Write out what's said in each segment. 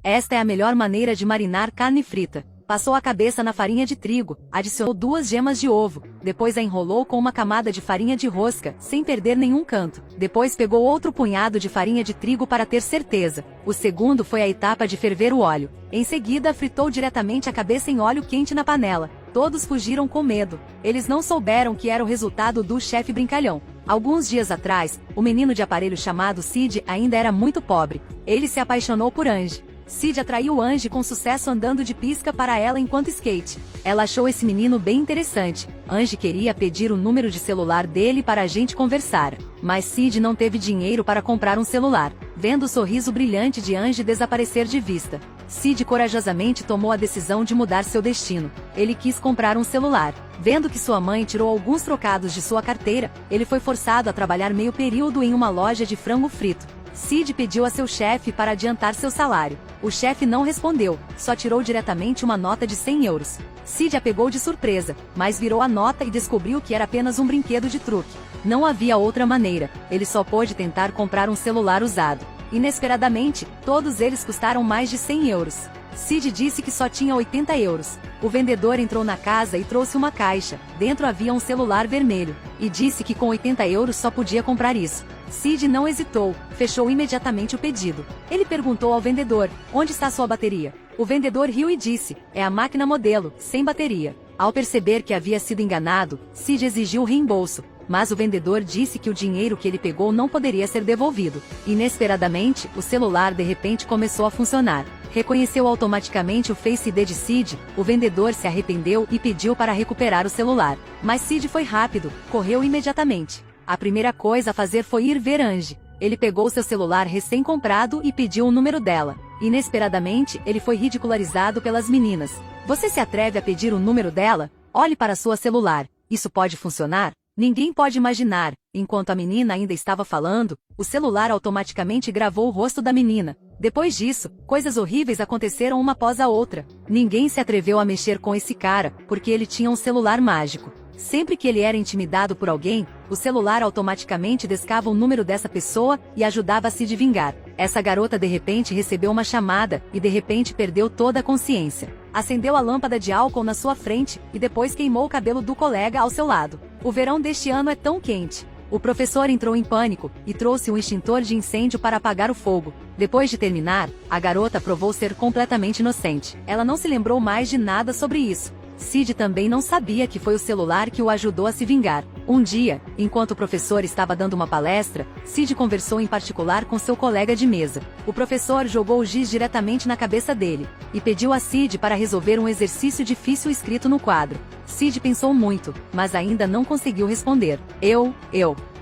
Esta é a melhor maneira de marinar carne frita. Passou a cabeça na farinha de trigo, adicionou 2 gemas de ovo, depois a enrolou com uma camada de farinha de rosca, sem perder nenhum canto. Depois pegou outro punhado de farinha de trigo para ter certeza. O segundo foi a etapa de ferver o óleo. Em seguida, fritou diretamente a cabeça em óleo quente na panela. Todos fugiram com medo. Eles não souberam que era o resultado do chefe brincalhão. Alguns dias atrás, o menino de aparelho chamado Sid ainda era muito pobre. Ele se apaixonou por Angie. Sid atraiu Angie com sucesso andando de pisca para ela enquanto skate. Ela achou esse menino bem interessante. Angie queria pedir o número de celular dele para a gente conversar. Mas Sid não teve dinheiro para comprar um celular. Vendo o sorriso brilhante de Angie desaparecer de vista, Sid corajosamente tomou a decisão de mudar seu destino. Ele quis comprar um celular. Vendo que sua mãe tirou alguns trocados de sua carteira, ele foi forçado a trabalhar meio período em uma loja de frango frito. Sid pediu a seu chefe para adiantar seu salário. O chefe não respondeu, só tirou diretamente uma nota de 100 euros. Sid a pegou de surpresa, mas virou a nota e descobriu que era apenas um brinquedo de truque. Não havia outra maneira, ele só pôde tentar comprar um celular usado. Inesperadamente, todos eles custaram mais de 100 euros. Sid disse que só tinha 80 euros. O vendedor entrou na casa e trouxe uma caixa. Dentro havia um celular vermelho. E disse que com 80 euros só podia comprar isso. Sid não hesitou, fechou imediatamente o pedido. Ele perguntou ao vendedor, onde está sua bateria? O vendedor riu e disse, é a máquina modelo, sem bateria. Ao perceber que havia sido enganado, Sid exigiu o reembolso. Mas o vendedor disse que o dinheiro que ele pegou não poderia ser devolvido. Inesperadamente, o celular de repente começou a funcionar. Reconheceu automaticamente o Face ID de Sid, o vendedor se arrependeu e pediu para recuperar o celular. Mas Sid foi rápido, correu imediatamente. A primeira coisa a fazer foi ir ver Angie. Ele pegou seu celular recém-comprado e pediu o número dela. Inesperadamente, ele foi ridicularizado pelas meninas. Você se atreve a pedir o número dela? Olhe para sua celular. Isso pode funcionar? Ninguém pode imaginar. Enquanto a menina ainda estava falando, o celular automaticamente gravou o rosto da menina. Depois disso, coisas horríveis aconteceram uma após a outra. Ninguém se atreveu a mexer com esse cara, porque ele tinha um celular mágico. Sempre que ele era intimidado por alguém, o celular automaticamente descava o número dessa pessoa e ajudava a se vingar. Essa garota de repente recebeu uma chamada e de repente perdeu toda a consciência. Acendeu a lâmpada de álcool na sua frente e depois queimou o cabelo do colega ao seu lado. O verão deste ano é tão quente. O professor entrou em pânico e trouxe um extintor de incêndio para apagar o fogo. Depois de terminar, a garota provou ser completamente inocente. Ela não se lembrou mais de nada sobre isso. Sid também não sabia que foi o celular que o ajudou a se vingar. Um dia, enquanto o professor estava dando uma palestra, Sid conversou em particular com seu colega de mesa. O professor jogou o giz diretamente na cabeça dele e pediu a Sid para resolver um exercício difícil escrito no quadro. Sid pensou muito, mas ainda não conseguiu responder. Eu.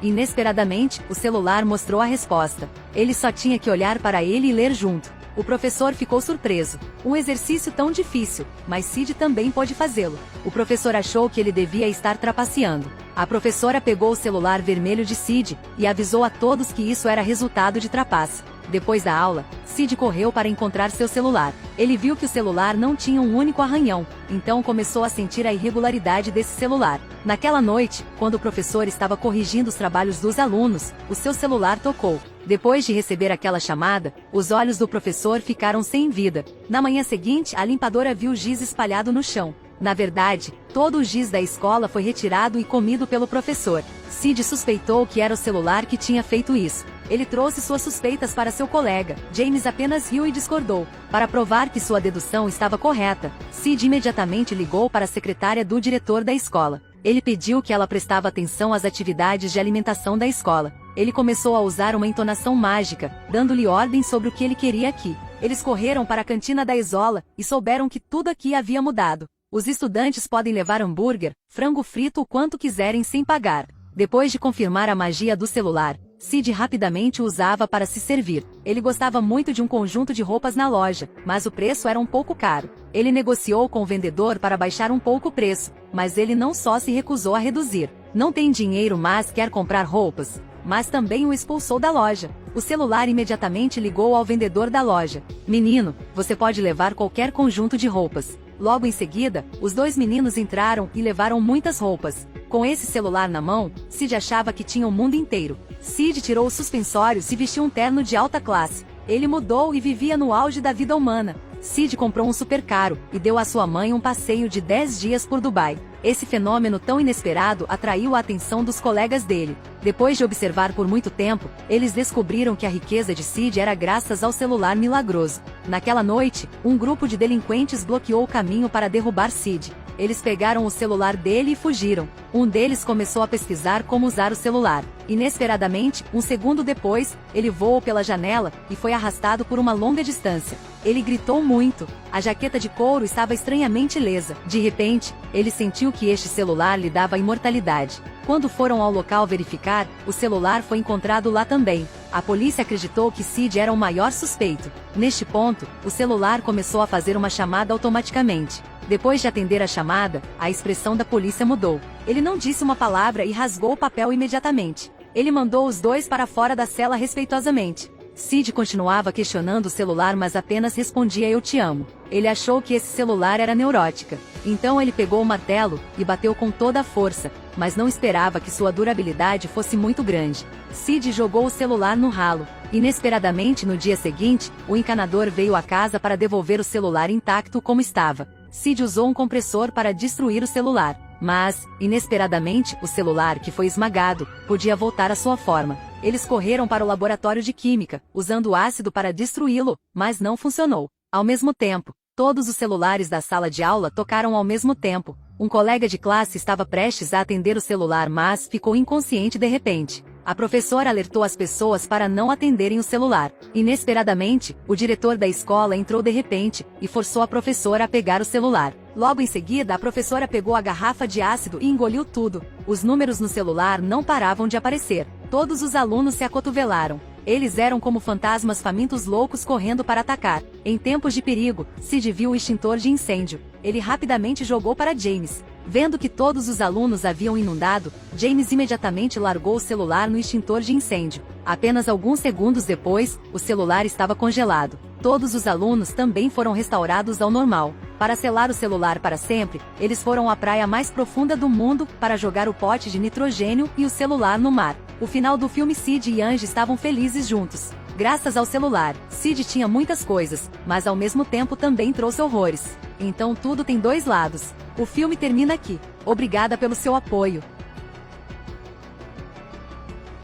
Inesperadamente, o celular mostrou a resposta. Ele só tinha que olhar para ele e ler junto. O professor ficou surpreso. Um exercício tão difícil, mas Sid também pôde fazê-lo. O professor achou que ele devia estar trapaceando. A professora pegou o celular vermelho de Sid e avisou a todos que isso era resultado de trapaça. Depois da aula, Sid correu para encontrar seu celular. Ele viu que o celular não tinha um único arranhão, então começou a sentir a irregularidade desse celular. Naquela noite, quando o professor estava corrigindo os trabalhos dos alunos, o seu celular tocou. Depois de receber aquela chamada, os olhos do professor ficaram sem vida. Na manhã seguinte, a limpadora viu o giz espalhado no chão. Na verdade, todo o giz da escola foi retirado e comido pelo professor. Sid suspeitou que era o celular que tinha feito isso. Ele trouxe suas suspeitas para seu colega. James apenas riu e discordou. Para provar que sua dedução estava correta, Sid imediatamente ligou para a secretária do diretor da escola. Ele pediu que ela prestava atenção às atividades de alimentação da escola. Ele começou a usar uma entonação mágica, dando-lhe ordens sobre o que ele queria aqui. Eles correram para a cantina da escola e souberam que tudo aqui havia mudado. Os estudantes podem levar hambúrguer, frango frito o quanto quiserem sem pagar. Depois de confirmar a magia do celular, Sid rapidamente o usava para se servir. Ele gostava muito de um conjunto de roupas na loja, mas o preço era um pouco caro. Ele negociou com o vendedor para baixar um pouco o preço, mas ele não só se recusou a reduzir. Não tem dinheiro, mas quer comprar roupas. Mas também o expulsou da loja. O celular imediatamente ligou ao vendedor da loja. Menino, você pode levar qualquer conjunto de roupas. Logo em seguida, os dois meninos entraram e levaram muitas roupas. Com esse celular na mão, Sid achava que tinha o mundo inteiro. Sid tirou os suspensórios e vestiu um terno de alta classe. Ele mudou e vivia no auge da vida humana. Sid comprou um supercarro e deu à sua mãe um passeio de 10 dias por Dubai. Esse fenômeno tão inesperado atraiu a atenção dos colegas dele. Depois de observar por muito tempo, eles descobriram que a riqueza de Sid era graças ao celular milagroso. Naquela noite, um grupo de delinquentes bloqueou o caminho para derrubar Sid. Eles pegaram o celular dele e fugiram. Um deles começou a pesquisar como usar o celular. Inesperadamente, um segundo depois, ele voou pela janela e foi arrastado por uma longa distância. Ele gritou muito. A jaqueta de couro estava estranhamente lesa. De repente, ele sentiu que este celular lhe dava imortalidade. Quando foram ao local verificar, o celular foi encontrado lá também. A polícia acreditou que Sid era o maior suspeito. Neste ponto, o celular começou a fazer uma chamada automaticamente. Depois de atender a chamada, a expressão da polícia mudou. Ele não disse uma palavra e rasgou o papel imediatamente. Ele mandou os dois para fora da cela respeitosamente. Sid continuava questionando o celular, mas apenas respondia "eu te amo". Ele achou que esse celular era neurótica. Então ele pegou o martelo e bateu com toda a força, mas não esperava que sua durabilidade fosse muito grande. Sid jogou o celular no ralo. Inesperadamente, no dia seguinte, o encanador veio à casa para devolver o celular intacto como estava. Sid usou um compressor para destruir o celular, mas, inesperadamente, o celular que foi esmagado podia voltar à sua forma. Eles correram para o laboratório de química, usando ácido para destruí-lo, mas não funcionou. Ao mesmo tempo, todos os celulares da sala de aula tocaram ao mesmo tempo. Um colega de classe estava prestes a atender o celular, mas ficou inconsciente de repente. A professora alertou as pessoas para não atenderem o celular. Inesperadamente, o diretor da escola entrou de repente e forçou a professora a pegar o celular. Logo em seguida, a professora pegou a garrafa de ácido e engoliu tudo. Os números no celular não paravam de aparecer. Todos os alunos se acotovelaram. Eles eram como fantasmas famintos loucos correndo para atacar. Em tempos de perigo, Sid viu o extintor de incêndio. Ele rapidamente jogou para James. Vendo que todos os alunos haviam inundado, James imediatamente largou o celular no extintor de incêndio. Apenas alguns segundos depois, o celular estava congelado. Todos os alunos também foram restaurados ao normal. Para selar o celular para sempre, eles foram à praia mais profunda do mundo para jogar o pote de nitrogênio e o celular no mar. O final do filme, Sid e Angie estavam felizes juntos. Graças ao celular, Sid tinha muitas coisas, mas ao mesmo tempo também trouxe horrores. Então tudo tem dois lados. O filme termina aqui. Obrigada pelo seu apoio.